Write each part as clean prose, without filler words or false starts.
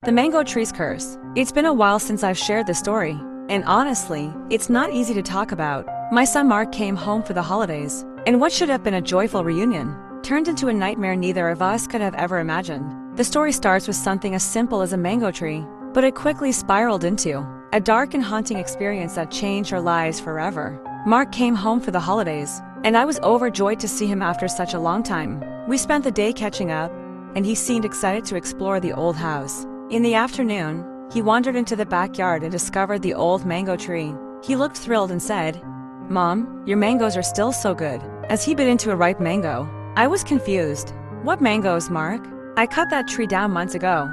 The Mango Tree's Curse. It's been a while since I've shared this story, and honestly, it's not easy to talk about. My son Mark came home for the holidays, and what should have been a joyful reunion turned into a nightmare neither of us could have ever imagined. The story starts with something as simple as a mango tree, but it quickly spiraled into a dark and haunting experience that changed our lives forever. Mark came home for the holidays, and I was overjoyed to see him after such a long time. We spent the day catching up, and he seemed excited to explore the old house. In the afternoon, he wandered into the backyard and discovered the old mango tree. He looked thrilled and said, "Mom, your mangoes are still so good," as he bit into a ripe mango. I was confused. "What mangoes, Mark? I cut that tree down months ago,"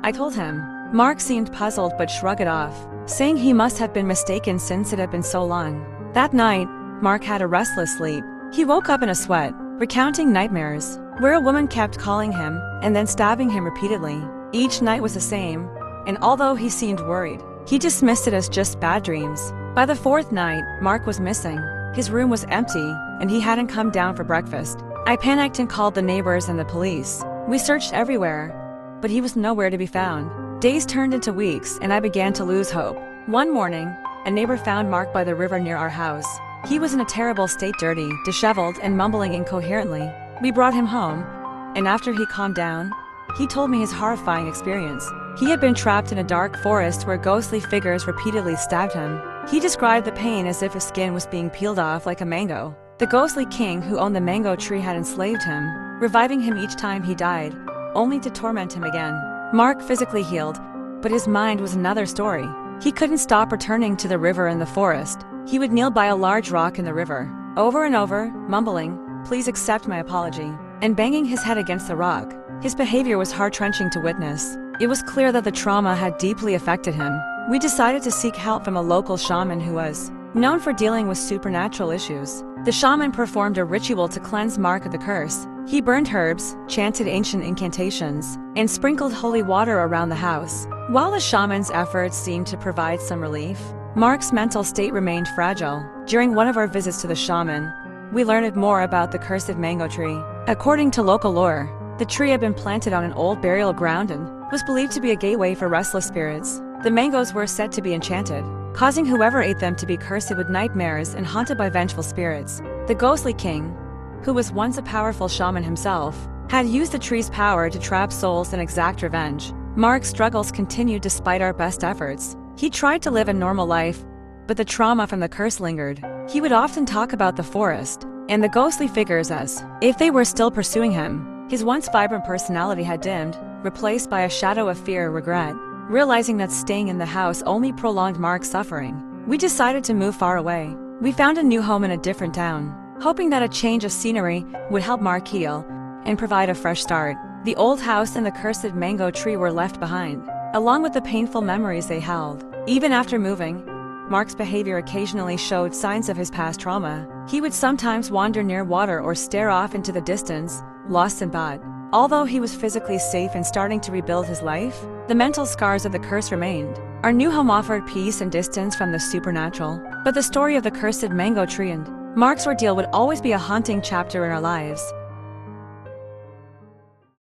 I told him. Mark seemed puzzled but shrugged it off, saying he must have been mistaken since it had been so long. That night, Mark had a restless sleep. He woke up in a sweat, recounting nightmares, where a woman kept calling him and then stabbing him repeatedly. Each night was the same, and although he seemed worried, he dismissed it as just bad dreams. By the fourth night, Mark was missing. His room was empty, and he hadn't come down for breakfast. I panicked and called the neighbors and the police. We searched everywhere, but he was nowhere to be found. Days turned into weeks, and I began to lose hope. One morning, a neighbor found Mark by the river near our house. He was in a terrible state, dirty, disheveled, and mumbling incoherently. We brought him home, and after he calmed down, he told me his horrifying experience. He had been trapped in a dark forest where ghostly figures repeatedly stabbed him. He described the pain as if his skin was being peeled off like a mango. The ghostly king who owned the mango tree had enslaved him, reviving him each time he died, only to torment him again. Mark physically healed, but his mind was another story. He couldn't stop returning to the river and the forest. He would kneel by a large rock in the river, over and over, mumbling, "Please accept my apology," and banging his head against the rock. His behavior was heart-wrenching to witness. It was clear that the trauma had deeply affected him. We decided to seek help from a local shaman who was known for dealing with supernatural issues. The shaman performed a ritual to cleanse Mark of the curse. He burned herbs, chanted ancient incantations, and sprinkled holy water around the house. While the shaman's efforts seemed to provide some relief, Mark's mental state remained fragile. During one of our visits to the shaman, we learned more about the cursed mango tree. According to local lore, the tree had been planted on an old burial ground and was believed to be a gateway for restless spirits. The mangoes were said to be enchanted, causing whoever ate them to be cursed with nightmares and haunted by vengeful spirits. The ghostly king, who was once a powerful shaman himself, had used the tree's power to trap souls and exact revenge. Mark's struggles continued despite our best efforts. He tried to live a normal life, but the trauma from the curse lingered. He would often talk about the forest and the ghostly figures as if they were still pursuing him. His once vibrant personality had dimmed, replaced by a shadow of fear and regret. Realizing that staying in the house only prolonged Mark's suffering, we decided to move far away. We found a new home in a different town, hoping that a change of scenery would help Mark heal and provide a fresh start. The old house and the cursed mango tree were left behind, along with the painful memories they held. Even after moving, Mark's behavior occasionally showed signs of his past trauma. He would sometimes wander near water or stare off into the distance, lost in thought. Although he was physically safe and starting to rebuild his life, the mental scars of the curse remained. Our new home offered peace and distance from the supernatural, but the story of the cursed mango tree and Mark's ordeal would always be a haunting chapter in our lives.